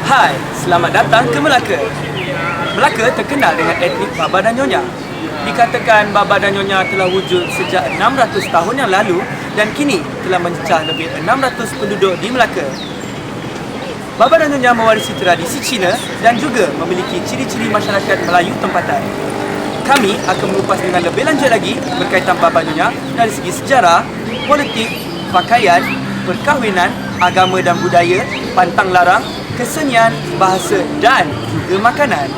Hai, selamat datang ke Melaka. Melaka terkenal dengan etnik Baba dan Nyonya. Dikatakan Baba dan Nyonya telah wujud sejak 600 tahun yang lalu dan kini telah mencecah lebih 600 penduduk di Melaka. Baba dan Nyonya mewarisi tradisi Cina dan juga memiliki ciri-ciri masyarakat Melayu tempatan. Kami akan mengupas dengan lebih lanjut lagi berkaitan Baba Nyonya dari segi sejarah, politik, pakaian, perkahwinan, agama dan budaya, pantang larang, kesenian, bahasa dan juga makanan.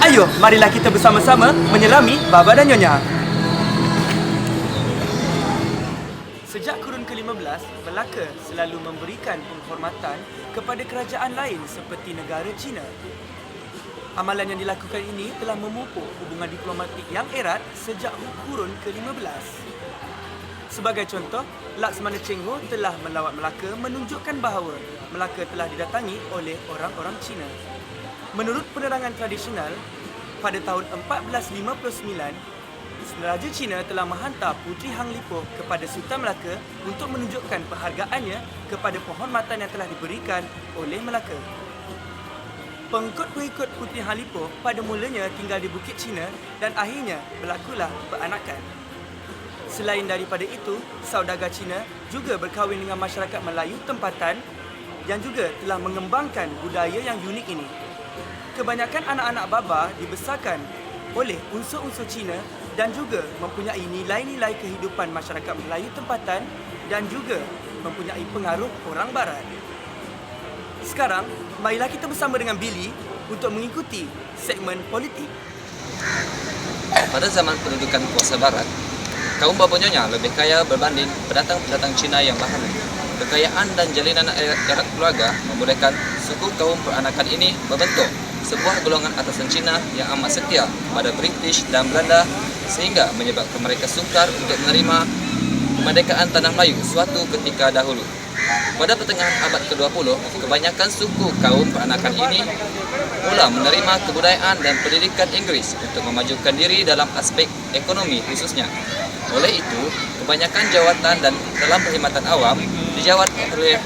Ayuh, marilah kita bersama-sama menyelami Baba dan Nyonya. Sejak kurun ke-15, Melaka selalu memberikan penghormatan kepada kerajaan lain seperti negara China. Amalan yang dilakukan ini telah memupuk hubungan diplomatik yang erat sejak kurun ke-15. Sebagai contoh, Laksmana Cheng Ho telah melawat Melaka menunjukkan bahawa Melaka telah didatangi oleh orang-orang Cina. Menurut penerangan tradisional, pada tahun 1459, Raja Cina telah menghantar Puteri Hang Lipo kepada Sultan Melaka untuk menunjukkan penghargaannya kepada penghormatan yang telah diberikan oleh Melaka. Pengikut-pengikut Puteri Hang Lipo pada mulanya tinggal di Bukit Cina dan akhirnya berlakulah peranakan. Selain daripada itu, saudagar Cina juga berkahwin dengan masyarakat Melayu tempatan yang juga telah mengembangkan budaya yang unik ini. Kebanyakan anak-anak Baba dibesarkan oleh unsur-unsur Cina dan juga mempunyai nilai-nilai kehidupan masyarakat Melayu tempatan dan juga mempunyai pengaruh orang Barat. Sekarang, marilah kita bersama dengan Billy untuk mengikuti segmen politik. Pada zaman pendudukan kuasa Barat, kaum Baba Nyonya lebih kaya berbanding pendatang-pendatang Cina yang baru. Kekayaan dan jalinan erat keluarga membolehkan suku kaum peranakan ini membentuk sebuah golongan atasan Cina yang amat setia pada British dan Belanda sehingga menyebabkan mereka sukar untuk menerima kemerdekaan tanah Melayu suatu ketika dahulu. Pada pertengahan abad ke-20, kebanyakan suku kaum peranakan ini mula menerima kebudayaan dan pendidikan Inggris untuk memajukan diri dalam aspek ekonomi khususnya. Oleh itu, kebanyakan jawatan dan dalam perkhidmatan awam dijawat oleh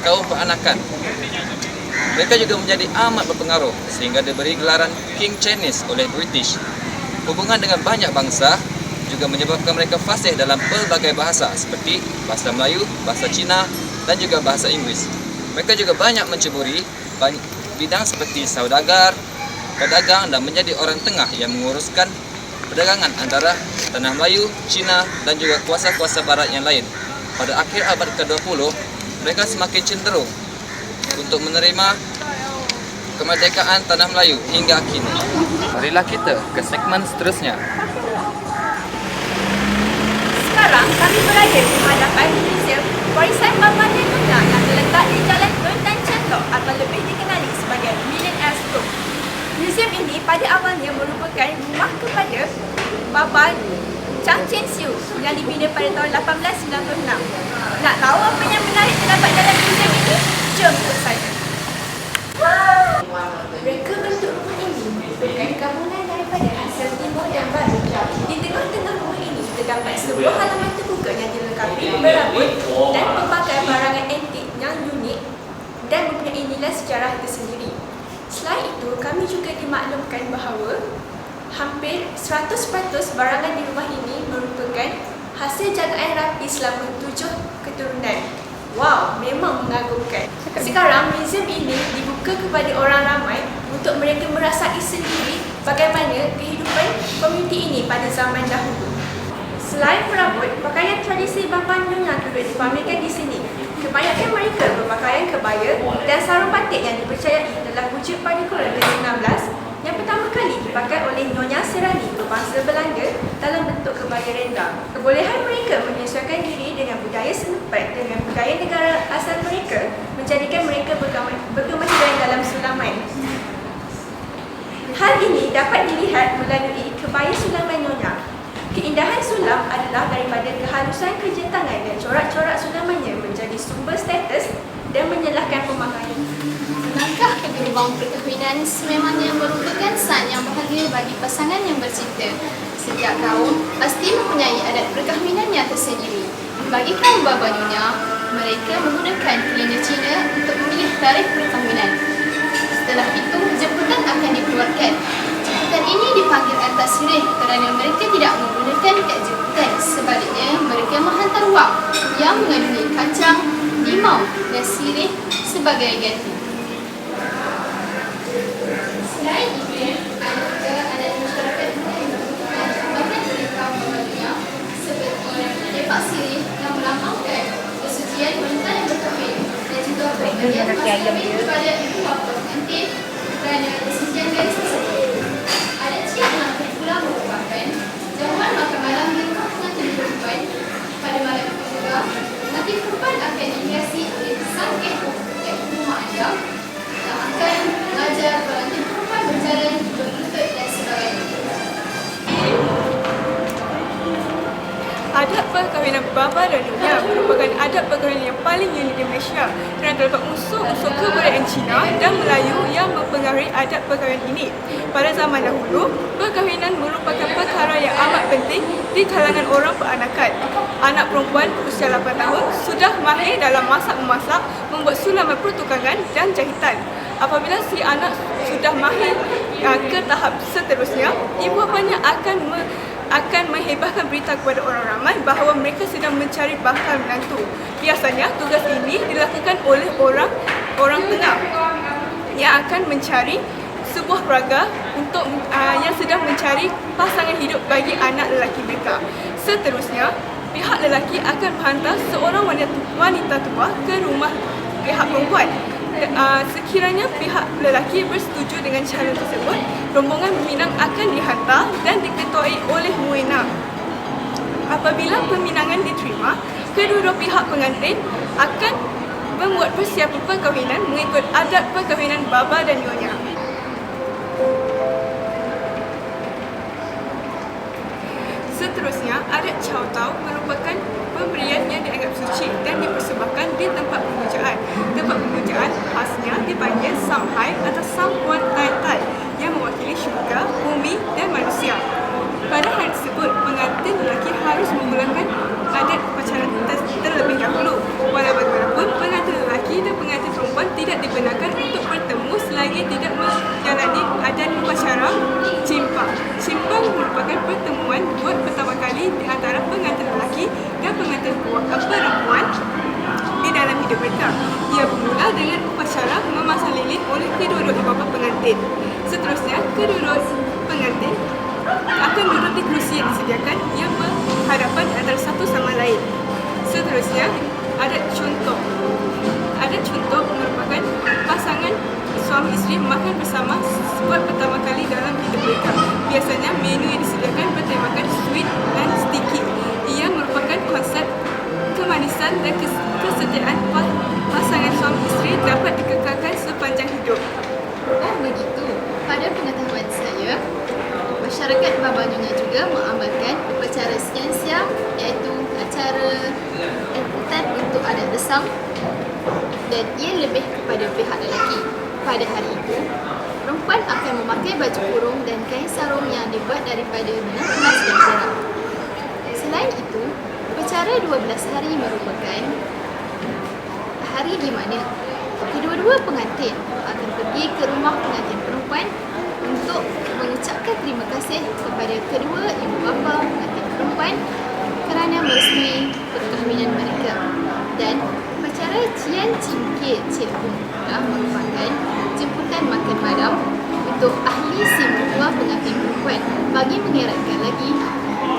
kaum peranakan. Mereka juga menjadi amat berpengaruh sehingga diberi gelaran King Chinese oleh British. Hubungan dengan banyak bangsa juga menyebabkan mereka fasih dalam pelbagai bahasa seperti bahasa Melayu, bahasa Cina dan juga bahasa Inggris. Mereka juga banyak menceburi bidang seperti saudagar, pedagang dan menjadi orang tengah yang menguruskan perdagangan antara tanah Melayu, Cina dan juga kuasa-kuasa Barat yang lain. Pada akhir abad ke-20, mereka semakin cenderung untuk menerima kemerdekaan tanah Melayu hingga kini. Marilah kita ke segmen seterusnya. Sekarang kami berada di hadapan Museum Warisan Baba dan Nyonya yang terletak di Jalan Tun Tan Chen Tok atau lebih dikenali sebagai Millionaires Road. Museum ini pada awalnya merupakan rumah kepada Baba Chang Chen Siu yang dibina pada tahun 1896. Nak tahu apa yang menarik terdapat dalam museum ini? Jom ikut saya. Reka bentuk rumah ini merupakan gabungan daripada hasil timur dan barat. Di tengah-tengah rumah ini terdapat sebuah halaman terbuka yang dilengkapi berabut dan pelbagai barangan antik yang unik dan mempunyai nilai sejarah tersendiri. Selain itu, kami juga dimaklumkan bahawa hampir 100% barangan di rumah ini merupakan hasil jagaan rapi selama 7 keturunan. Wow, memang mengagumkan. Sekarang, museum ini dibuka kepada orang ramai untuk mereka merasai sendiri bagaimana kehidupan komuniti ini pada zaman dahulu. Selain perabot, pakaian tradisi Baba Nyonya turut dipamerkan di sini. Kebanyakan mereka berpakaian kebaya dan sarung batik yang dipercayai telah wujud pada kurun ke-19 yang pertama kali dipakai oleh Nyonya Serani berbangsa Belanda dalam bentuk kebaya rendang. Kebolehan mereka menyesuaikan diri dengan budaya setempat dengan budaya negara asal mereka menjadikan mereka berkemahiran dalam sulaman. dapat dilihat melalui kebaya sulaman Nyonya. Keindahan sulam adalah daripada kehalusan kerja tangan dan corak-corak sulamannya menjadi sumber status dan menyelahkan pemahaman. Langkah ke gerbang perkahwinan sememangnya merupakan saat yang bahagia bagi pasangan yang bercinta. Setiap kaum pasti mempunyai adat perkahwinannya tersendiri. Bagi kaum baba nyonya, mereka menggunakan kalender Cina untuk memilih tarikh perkahwinan. Setelah itu, jemputan akan dikeluarkan. Jemputan ini dipanggil antar sirih kerana mereka tidak menggunakan kad jemputan. Sebaliknya, mereka menghantar wang yang mengandungi kacang, limau dan sirih sebagai ganti. Selain itu, ada juga adat masyarakat yang merupakan bagian dari kaum baba nyonya seperti lepak sirih yang melambangkan kesucian wanita yang berkahwin dan juga pemberian mas kahwin kepada ibu bapa pengantin kerana kesucian garis tersebut. Adat ciak melangkah pula merupakan jamuan makan malam di rumah pengantin perempuan. Pada malam itu juga, pengantin perempuan akan dihiasi oleh sangkeh rumah adat yang akan mengajar pengantin perempuan berjalan, berlutut dan sebagainya. Adat perkahwinan baba dan nyonya merupakan adat perkahwinan yang paling unik di Malaysia kerana terdapat unsur-unsur kebudayaan Cina dan Melayu yang mempengaruhi adat perkahwinan ini. Pada zaman dahulu, perkahwinan merupakan perkara yang amat penting di kalangan orang peranakan. Anak perempuan berusia 8 tahun sudah mahir dalam masak-memasak, membuat sulaman pertukangan dan jahitan. Apabila si anak sudah mahir ke tahap seterusnya, ibu bapanya akan menghebahkan berita kepada orang ramai bahawa mereka sedang mencari bakal menantu. Biasanya tugas ini dilakukan oleh orang tengah yang akan mencari sebuah peraga untuk yang sedang mencari pasangan hidup bagi anak lelaki mereka. Seterusnya, pihak lelaki akan menghantar seorang wanita tua ke rumah pihak perempuan. Sekiranya pihak lelaki bersetuju dengan cara tersebut, rombongan peminang akan dihantar dan diketuai oleh muena. Apabila peminangan diterima, kedua-dua pihak pengantin akan membuat persiapan perkahwinan mengikut adat perkahwinan baba dan nyonya. Seterusnya, adat Chow Tau merupakan pemberian yang dianggap suci dan dipersembahkan di tempat pemujaan. Tempat pemujaan khasnya dipanggil Samhai atau Sampuan Tai Tai yang mewakili syurga, bumi dan manusia. Pada hari tersebut, pengantin lelaki harus memulakan adat upacara terlebih dahulu. Walau bagaimanapun, pengantin lelaki dan pengantin perempuan tidak dibenarkan untuk bertemu selagi tidak menjalani adat upacara cimpang. Cimpang merupakan pertemuan buat pertama kali di antara pengantin lelaki dan pengantin perempuan di dalam hidup mereka. Ia bermula dengan upacara memasang lilin oleh kedua-dua ibu bapa pengantin. Seterusnya, kedua-dua pengantin akan duduk di kerusi yang disediakan yang berhadapan di antara satu sama lain. Seterusnya, adat contoh. Adat contoh merupakan pasangan suami isteri makan bersama buat pertama kali dalam hidup mereka. Biasanya menu yang disediakan bertemakan sweet dan sticky. Ia merupakan konsep kemanisan dan kesetiaan pasangan suami isteri dapat dikekalkan sepanjang hidup. Oh begitu. Pada pengetahuan saya, masyarakat baba nyonya juga mengamalkan upacara siang-siang iaitu acara angkutan untuk adat besar dan ia lebih kepada pihak lelaki. Pada hari itu, perempuan akan memakai baju kurung dan kain sarung yang dibuat daripada benang emas dan perak. Selain itu, upacara 12 hari merupakan hari di mana kedua-dua pengantin akan pergi ke rumah pengantin perempuan untuk mengucapkan terima kasih kepada kedua ibu bapa pengantin perempuan kerana merestui perkahwinan mereka. Dan upacara Cian Cingkit Cik Pung merupakan jemputan makan malam untuk ahli si mertua pengantin perempuan bagi mengeratkan lagi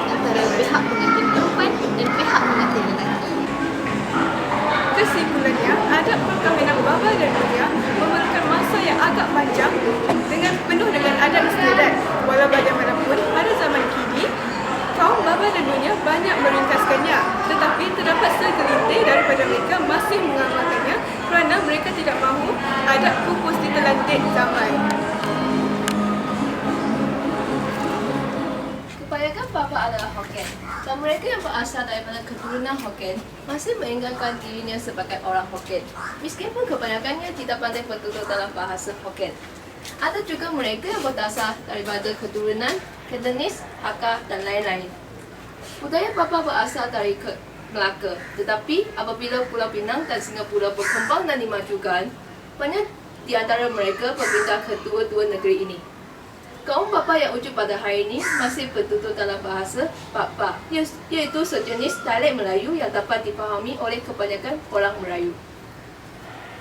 antara pihak pengantin perempuan dan pihak pengantin lelaki. Kesimpulannya, adat perkahwinan baba dan nyonya memerlukan masa yang agak panjang dengan penuh dengan adat istiadat. Walau bagaimanapun, pada zaman kini, kaum baba dan nyonya banyak meringkaskannya, tetapi terdapat segelintir daripada mereka masih mengamalkannya kerana mereka tidak mahu adat pupus ditelan dek zaman. bapa adalah Hokkien dan mereka yang berasal daripada keturunan Hokkien masih meninggalkan dirinya sebagai orang Hokkien meskipun kebanyakannya tidak pandai bertutur dalam bahasa Hokkien. Ada juga mereka yang berdasar daripada keturunan Cantonese, Hakka dan lain-lain. Budaya bapa berasal dari Melaka, tetapi apabila Pulau Pinang dan Singapura berkembang dan dimajukan, banyak di antara mereka berpindah ke dua-dua negeri ini. Kaum bapa yang wujud pada hari ini masih bertutur dalam bahasa Bapa, iaitu sejenis dialek Melayu yang dapat dipahami oleh kebanyakan orang Melayu.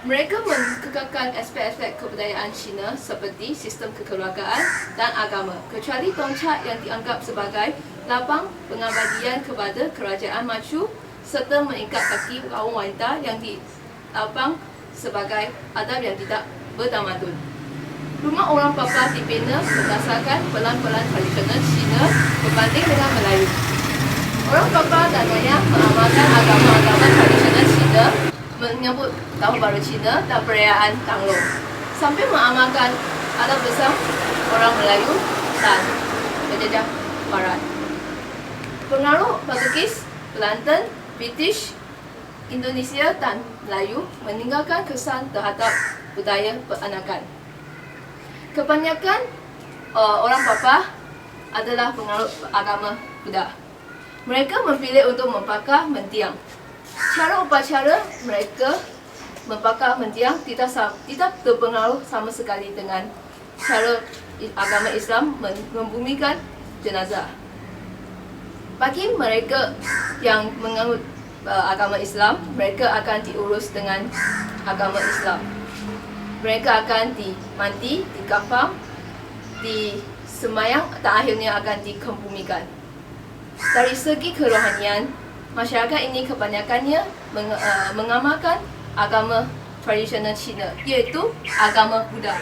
Mereka mengekalkan aspek-aspek kebudayaan Cina seperti sistem kekeluargaan dan agama, kecuali tongkat yang dianggap sebagai lapang pengabdian kepada kerajaan maju serta mengikat kaki kaum wanita yang dilapang sebagai adab yang tidak bertamadun. Rumah orang Bapa dibina berdasarkan pelan-pelan tradisional Cina berbanding dengan Melayu. Orang Bapa dan Nyonya mengamalkan agama-agama tradisional Cina, menyambut Tahun Baru Cina dan perayaan Tanglong, sambil mengamalkan adab besar orang Melayu dan penjajah Barat. Pengaruh Portugis, London, British, Indonesia dan Melayu meninggalkan kesan terhadap budaya peranakan. Kebanyakan orang Bapa adalah pengaruh agama Buddha. Mereka memilih untuk membakar mendiang. Cara upacara mereka membakar mendiang tidak terpengaruh sama sekali dengan cara agama Islam membumikan jenazah. Bagi mereka yang menganut agama Islam, mereka akan diurus dengan agama Islam. Mereka akan dimandi, dikafan, disemayang dan akhirnya akan dikebumikan. Dari segi kerohanian, masyarakat ini kebanyakannya mengamalkan agama tradisional Cina, iaitu agama Buddha.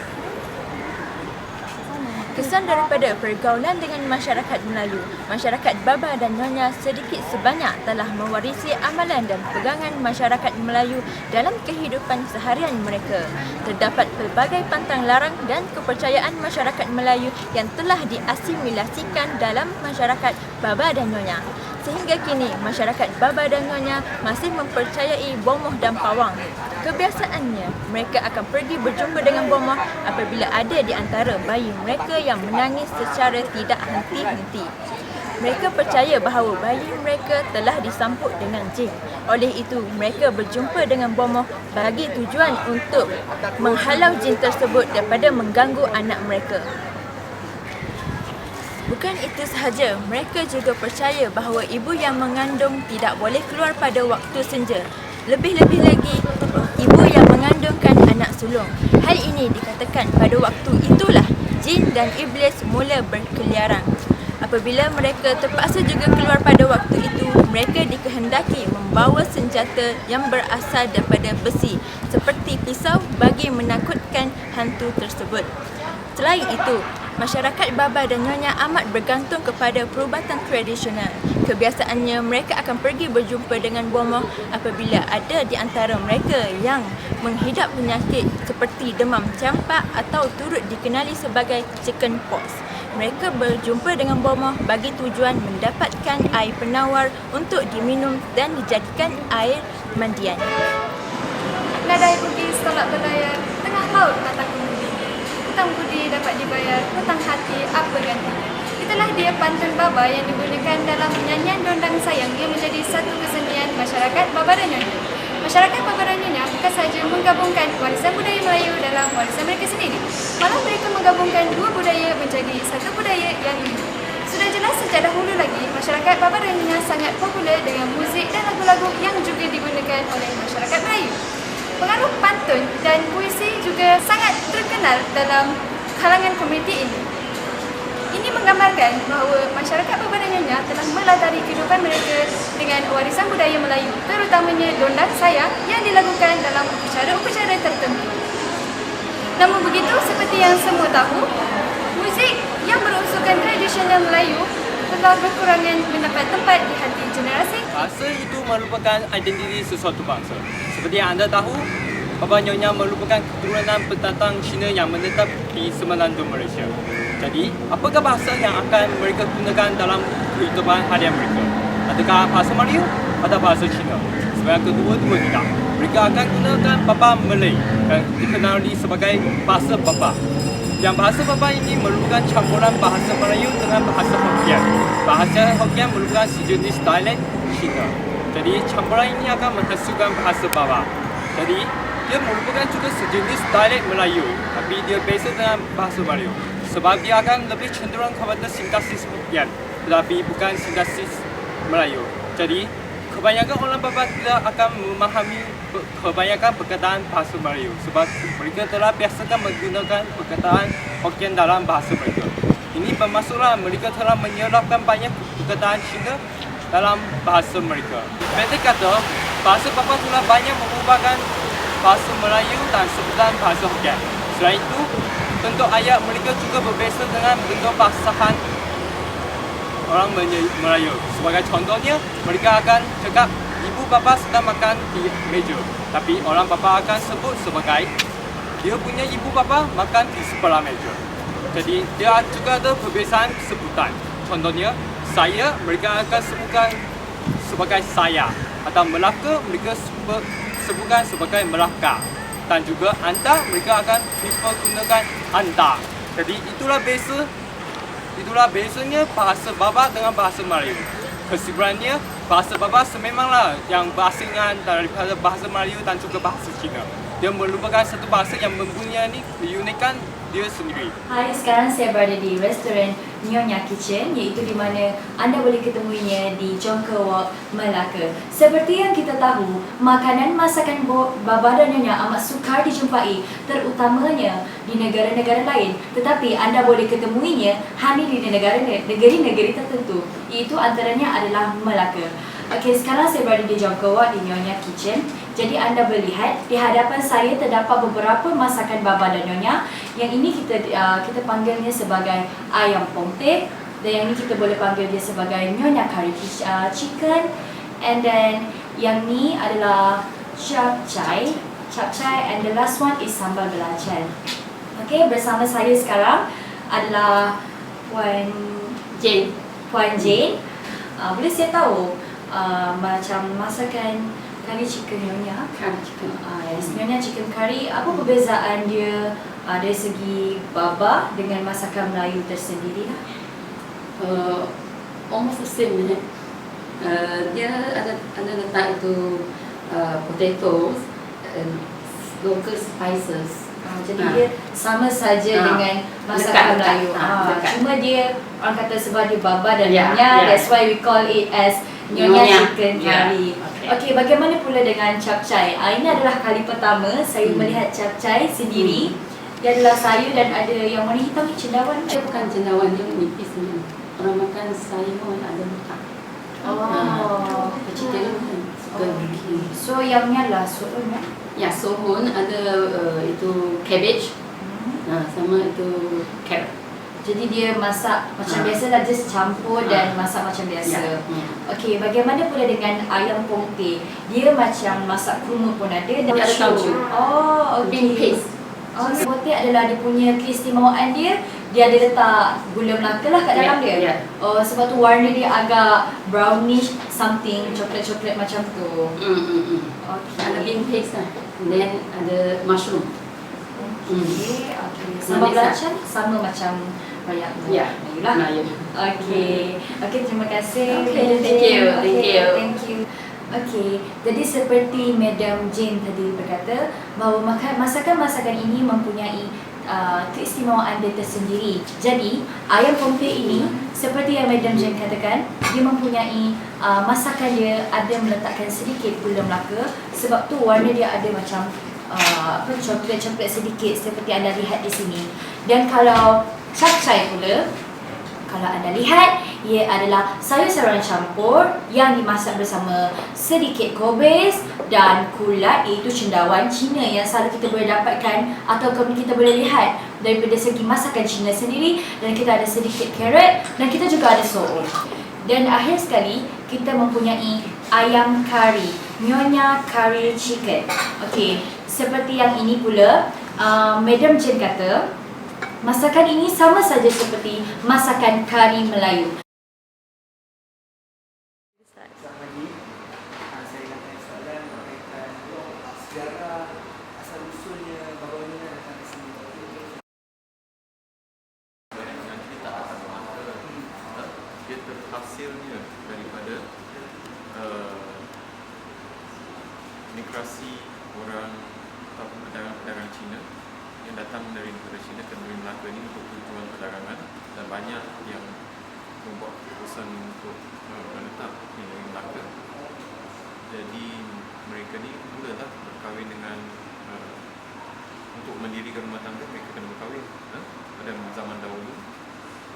Kesan daripada pergaulan dengan masyarakat Melayu, masyarakat Baba dan Nyonya sedikit sebanyak telah mewarisi amalan dan pegangan masyarakat Melayu dalam kehidupan seharian mereka. Terdapat pelbagai pantang larang dan kepercayaan masyarakat Melayu yang telah diasimilasikan dalam masyarakat Baba dan Nyonya. Sehingga kini, masyarakat Baba dan Nyonya masih mempercayai bomoh dan pawang. Kebiasaannya, mereka akan pergi berjumpa dengan bomoh apabila ada di antara bayi mereka yang menangis secara tidak henti-henti. Mereka percaya bahawa bayi mereka telah disamput dengan jin. Oleh itu, mereka berjumpa dengan bomoh bagi tujuan untuk menghalau jin tersebut daripada mengganggu anak mereka. Bukan itu sahaja, mereka juga percaya bahawa ibu yang mengandung tidak boleh keluar pada waktu senja. Lebih-lebih lagi, ibu yang mengandungkan anak sulung. Hal ini dikatakan pada waktu itulah jin dan iblis mula berkeliaran. Apabila mereka terpaksa juga keluar pada waktu itu, mereka dikehendaki membawa senjata yang berasal daripada besi seperti pisau bagi menakutkan hantu tersebut. Selain itu, masyarakat Baba dan Nyonya amat bergantung kepada perubatan tradisional. Kebiasaannya, mereka akan pergi berjumpa dengan bomoh apabila ada di antara mereka yang menghidap penyakit seperti demam campak atau turut dikenali sebagai chicken pox. Mereka berjumpa dengan bomoh bagi tujuan mendapatkan air penawar untuk diminum dan dijadikan air mandian. Ladai Bugis tolak berlayar, tengah laut mata kemudi. Hutang budi dapat dibayar, hutang hati apa gantinya. Itulah dia pantun Baba yang digunakan dalam nyanyian dondang sayang yang menjadi satu kesenian masyarakat Baba dan Nyonya. Masyarakat Baba dan Nyonya bukan sahaja menggabungkan warisan budaya Melayu dalam warisan mereka sendiri, malah mereka menggabungkan dua budaya menjadi satu budaya yang unik. Sudah jelas sejak dahulu lagi, masyarakat Baba dan Nyonya sangat popular dengan muzik dan lagu-lagu yang juga digunakan oleh masyarakat Melayu. Pengaruh pantun dan puisi juga sangat terkenal dalam kalangan komuniti ini. Ini menggambarkan bahawa masyarakat Baba dan Nyonya telah melatari kehidupan mereka dengan warisan budaya Melayu, terutamanya dondang sayang yang dilakukan dalam upacara-upacara tertentu. Namun begitu, seperti yang semua tahu, muzik yang berunsurkan tradisional Melayu telah berkurangan mendapat tempat di hati generasi. Bahasa itu merupakan identiti sesuatu bangsa. Seperti yang anda tahu, bapa nyonya merupakan keturunan pendatang Cina yang menetap di Semenanjung Malaysia. Jadi, apakah bahasa yang akan mereka gunakan dalam kehidupan harian mereka? Adakah bahasa Melayu atau bahasa Cina? Sebenarnya kedua-dua tidak. Mereka akan gunakan bapa Malay yang dikenali sebagai bahasa bapa. Yang bahasa bapa ini merupakan campuran bahasa Melayu dengan bahasa Hokkien. Bahasa Hokkien merupakan sejenis dialek Cina. Jadi campuran ini akan menghasilkan bahasa bapa. Jadi dia merupakan juga sejenis dialek Melayu, tapi dia beza dengan bahasa Melayu. Sebab dia akan lebih cenderung kepada sintaksis Hokkien, tetapi bukan sintaksis Melayu. Jadi kebanyakan orang bapa tidak akan memahami kebanyakan perkataan bahasa Melayu sebab mereka telah biasakan menggunakan perkataan Hokkien dalam bahasa mereka. Ini bermaksudlah mereka telah menyerapkan banyak perkataan Cina dalam bahasa mereka. Pendek kata, bahasa bapa telah banyak mengubahkan bahasa Melayu dan sebutan bahasa Hokkien. Selain itu, bentuk ayat mereka juga berbeza dengan bentuk bahasahan orang Melayu. Sebagai contohnya, mereka akan cakap ibu bapa sedang makan di meja, tapi orang bapa akan sebut sebagai dia punya ibu bapa makan di sebelah meja. Jadi dia juga ada perbezaan sebutan. Contohnya, saya mereka akan sebutkan sebagai saya, atau Melaka mereka sebutkan sebagai Melaka, dan juga anda mereka akan prefer gunakan anda. Jadi itulah bezanya bahasa bapa dengan bahasa Melayu. Kesimpulannya, bahasa bapa sememanglah yang berasingan daripada bahasa Melayu dan juga bahasa Cina. Dia merupakan satu bahasa yang mempunyai keunikan dia sendiri. Hai, sekarang saya berada di restoran Nyonya Kitchen, iaitu di mana anda boleh ketemuinya di Jongke Walk, Melaka. Seperti yang kita tahu, makanan masakan baba dan nyonya amat sukar dijumpai, terutamanya di negara-negara lain. Tetapi anda boleh ketemuinya hanya di negeri-negeri tertentu, iaitu antaranya adalah Melaka. Okey, sekarang saya berada di Jongke Walk di Nyonya Kitchen. Jadi anda boleh lihat di hadapan saya terdapat beberapa masakan baba dan nyonya. Yang ini kita panggilnya sebagai ayam pongteh, dan yang ini kita boleh panggil dia sebagai nyonya curry chicken, and then yang ni adalah capcay, and the last one is sambal belacan. Okey, bersama saya sekarang adalah Puan Jane. Boleh saya tahu macam masakan curry chicken nyonya? Curry chicken. Yes, nyonya chicken curry, apa perbezaan dia dari segi baba dengan masakan Melayu tersendiri lah? Almost the same. Dia ada letak itu potatoes and local spices. Jadi dia sama saja dengan masakan Melayu. Cuma dia orang kata sebab dia baba dan nyonya, that's why we call it as nyonya chicken curry. Okey, bagaimana pula dengan capcay? Ini adalah kali pertama saya melihat capcay sendiri. Dia adalah sayur dan ada yang warna hitam ni cendawan. Dia bukan cendawan, dia nipis ni. Orang makan sayur ada letak. Vegetarian kan suka bikin. So yang ni adalah sohun kan? Ya, sohun ada itu cabbage. Sama itu carrot. Jadi dia masak macam biasa lah, just campur dan masak macam biasa. Okey, bagaimana pula dengan ayam pongteh? Dia macam masak kurma pun ada dan ada tauco. Okey. Paste. Pongteh adalah dia punya keistimewaan dia. Dia ada letak gula Melaka lah kat dalam dia. Sebab tu warna dia agak brownish something, coklat-coklat macam tu. Okay. Ada bean paste lah. Then ada mushroom. Okey. Sambal belacan sama macam rakyat Melayu lah. Okey, terima kasih. Thank you. Okey, jadi seperti Madam Jane tadi berkata bahawa masakan-masakan ini mempunyai keistimewaan dia tersendiri. Jadi, ayam pongteh ini seperti yang Madam Jane katakan, dia mempunyai masakan dia ada meletakkan sedikit gula Melaka, sebab tu warna dia ada macam coklat-coklat sedikit seperti anda lihat di sini. Dan kalau capcay pula, kalau anda lihat, ia adalah sayur-sayuran campur yang dimasak bersama sedikit kobis dan kulat, iaitu cendawan Cina yang selalu kita boleh dapatkan atau kita boleh lihat daripada segi masakan Cina sendiri. Dan kita ada sedikit carrot dan kita juga ada soul. Dan akhir sekali, kita mempunyai ayam kari, nyonya curry chicken. Okey, Seperti yang ini pula, Madam Chen kata, masakan ini sama saja seperti masakan kari Melayu. Selamat pagi. Saya nak tanya soalan berkaitan sejarah asal usulnya Baba Nyonya datang ke sini. Dia terhasilnya daripada migrasi orang ataupun pedagang-pedagang Cina yang datang dari negara Cina ke negeri Melaka ini untuk tujuan perdagangan, dan banyak yang membuat keputusan untuk menetap di negeri Melaka. Jadi mereka ni mulalah berkahwin dengan untuk mendirikan rumah tangga, mereka kena berkahwin. Pada zaman dahulu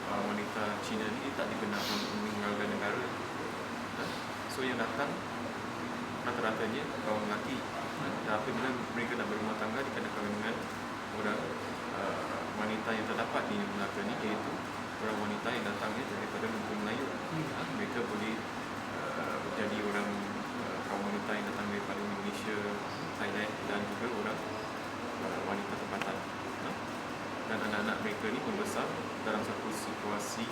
wanita Cina ni tak dibenarkan untuk meninggalkan negara. So yang datang rata-ratanya kaum lelaki. Dan apabila mereka nak berumah tangga, dia kena kahwin dengan orang wanita yang terdapat di Melaka ni, iaitu orang wanita yang datangnya daripada negeri Melayu. Mereka boleh jadi orang kaum wanita yang datang daripada Indonesia, Thailand, dan juga orang wanita tempatan. Dan anak-anak mereka ni membesar dalam satu situasi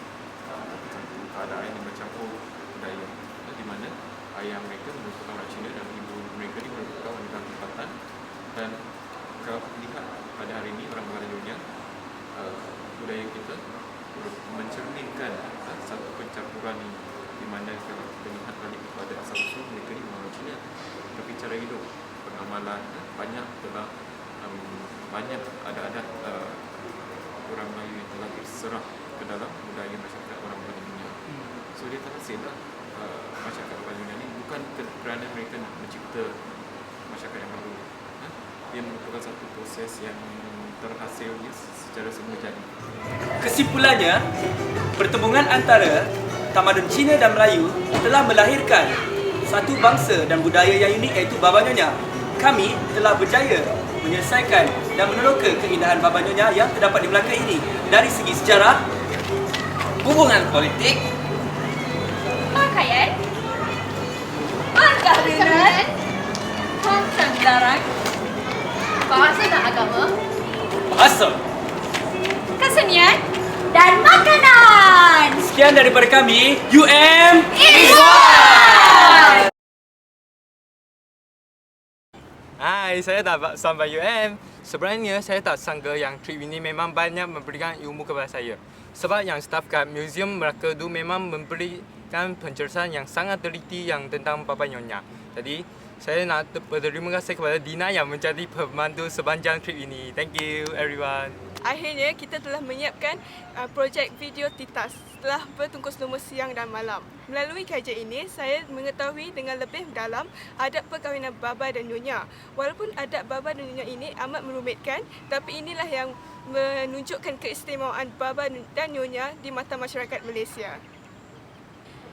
satu keadaan yang bercampur budaya, di mana ayah mereka merupakan orang Cina dan ibu mereka ni merupakan wanita tempatan. Dan kalau kita lihat pada hari ini orang Baba dan Nyonya, budaya kita mencerminkan satu pencampuran ini, di mana kalau kita lihat balik kepada asal usul mereka ni orang Cina, tapi cara hidup, pengamalan, banyak telah banyak ada orang Melayu yang telah terserap ke dalam budaya masyarakat orang Baba dan Nyonya. So dia terhasillah masyarakat Baba dan Nyonya ni bukan kerana mereka nak mencipta masyarakat yang baru. Dia merupakan satu proses yang terhasilnya secara semula jadi. Kesimpulannya, pertembungan antara tamadun Cina dan Melayu telah melahirkan satu bangsa dan budaya yang unik, iaitu Baba Nyonya. Kami telah berjaya menyelesaikan dan meneroka keindahan Baba Nyonya yang terdapat di Melaka ini dari segi sejarah, Hubungan politik, Pakaian, perkahwinan, Tentang larang, Bahasa dan agama. bahasa. kesenian, dan makanan. Sekian daripada kami, UM Hai, saya dah sampai UM. Sebenarnya saya tak sangka yang trip ini memang banyak memberikan ilmu kepada saya. Sebab yang staf kat Museum Melaka tu memang memberikan penjelasan yang sangat teliti yang tentang Baba Nyonya. Jadi, saya nak berterima kasih kepada Dina yang menjadi pemandu sepanjang trip ini. Thank you everyone. Akhirnya kita telah menyiapkan projek video Titas setelah bertungkus lumus siang dan malam. Melalui kajian ini, saya mengetahui dengan lebih dalam adab perkahwinan Baba dan Nyonya. Walaupun adab Baba dan Nyonya ini amat merumitkan, tapi inilah yang menunjukkan keistimewaan Baba dan Nyonya di mata masyarakat Malaysia.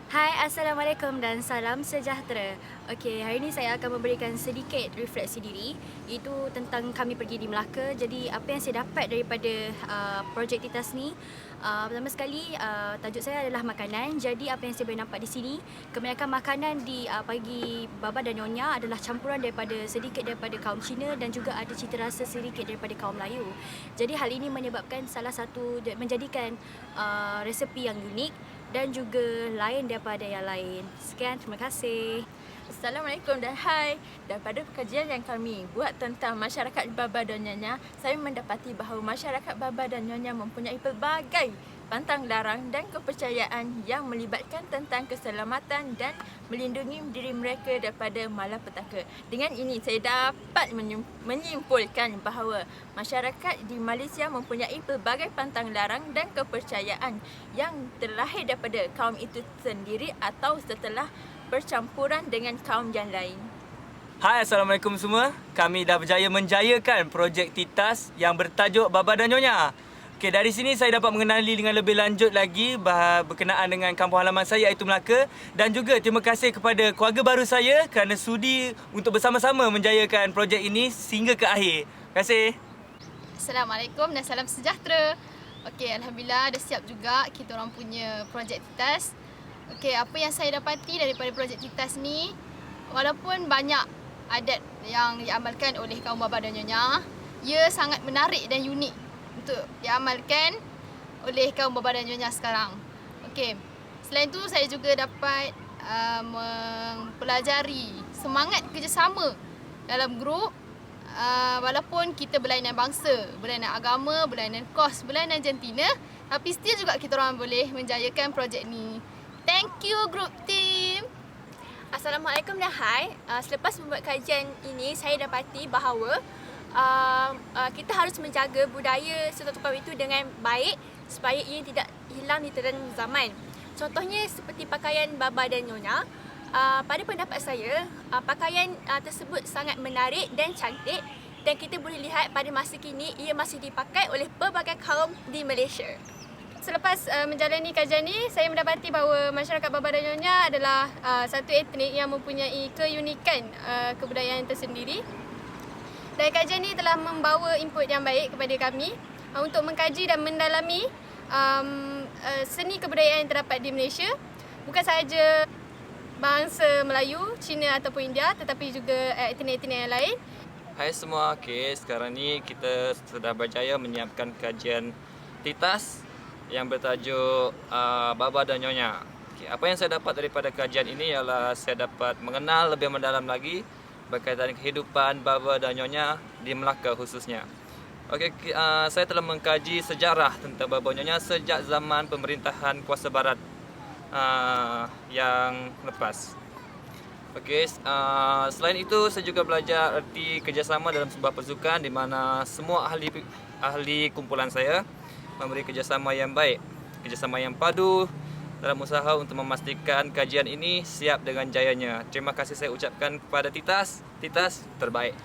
Hai, Assalamualaikum dan salam sejahtera. Okey, hari ini saya akan memberikan sedikit refleksi diri. Itu tentang kami pergi di Melaka. Jadi, apa yang saya dapat daripada projek Titas ni, pertama sekali, tajuk saya adalah makanan. Jadi, apa yang saya boleh nampak di sini, kebanyakan makanan di pagi Baba dan Nyonya adalah campuran sedikit daripada kaum Cina dan juga ada cita rasa sedikit daripada kaum Melayu. Jadi, hal ini menyebabkan menjadikan resepi yang unik dan juga lain daripada yang lain. Sekian, terima kasih. Assalamualaikum dan hai. Daripada kajian yang kami buat tentang masyarakat Baba dan Nyonya, saya mendapati bahawa masyarakat Baba dan Nyonya mempunyai pelbagai pantang larang dan kepercayaan yang melibatkan tentang keselamatan dan melindungi diri mereka daripada malapetaka. Dengan ini saya dapat menyimpulkan bahawa masyarakat di Malaysia mempunyai pelbagai pantang larang dan kepercayaan yang terlahir daripada kaum itu sendiri atau setelah bercampuran dengan kaum yang lain. Hai, Assalamualaikum semua. Kami dah berjaya menjayakan projek Titas yang bertajuk Baba dan Nyonya. Okey, dari sini saya dapat mengenali dengan lebih lanjut lagi berkenaan dengan kampung halaman saya, iaitu Melaka. Dan juga terima kasih kepada keluarga baru saya kerana sudi untuk bersama-sama menjayakan projek ini sehingga ke akhir. Terima kasih. Assalamualaikum dan salam sejahtera. Okey, alhamdulillah dah siap juga kita orang punya projek Titas. Okey, apa yang saya dapati daripada projek Titas ni, walaupun banyak adat yang diamalkan oleh kaum baba dan nyonya. Ia sangat menarik dan unik untuk diamalkan oleh kaum baba dan nyonya sekarang. Okey. Selain itu saya juga dapat mempelajari semangat kerjasama dalam grup. Walaupun kita berlainan bangsa, berlainan agama, berlainan kos, berlainan jantina, tapi still juga kita orang boleh menjayakan projek ni. Thank you group team. Assalamualaikum dan hai. Selepas membuat kajian ini, saya dapati bahawa kita harus menjaga budaya sesuatu kaum itu dengan baik supaya ia tidak hilang di telan zaman. Contohnya seperti pakaian baba dan nyonya. Pada pendapat saya, pakaian tersebut sangat menarik dan cantik dan kita boleh lihat pada masa kini ia masih dipakai oleh pelbagai kaum di Malaysia. Selepas menjalani kajian ni, saya mendapati bahawa masyarakat baba dan nyonya adalah satu etnik yang mempunyai keunikan kebudayaan tersendiri. Dan kajian ni telah membawa input yang baik kepada kami untuk mengkaji dan mendalami seni kebudayaan yang terdapat di Malaysia. Bukan sahaja bangsa Melayu, Cina ataupun India, tetapi juga etnik-etnik yang lain. Hai semua, sekarang ni kita sudah berjaya menyiapkan kajian TITAS yang bertajuk Baba dan Nyonya. Apa yang saya dapat daripada kajian ini ialah saya dapat mengenal lebih mendalam lagi berkaitan kehidupan Baba dan Nyonya di Melaka khususnya. Saya telah mengkaji sejarah tentang Baba dan Nyonya sejak zaman pemerintahan kuasa barat yang lepas. Selain itu saya juga belajar erti kerjasama dalam sebuah pasukan di mana semua ahli kumpulan saya memberi kerjasama yang baik, kerjasama yang padu dalam usaha untuk memastikan kajian ini siap dengan jayanya. Terima kasih saya ucapkan kepada TITAS terbaik.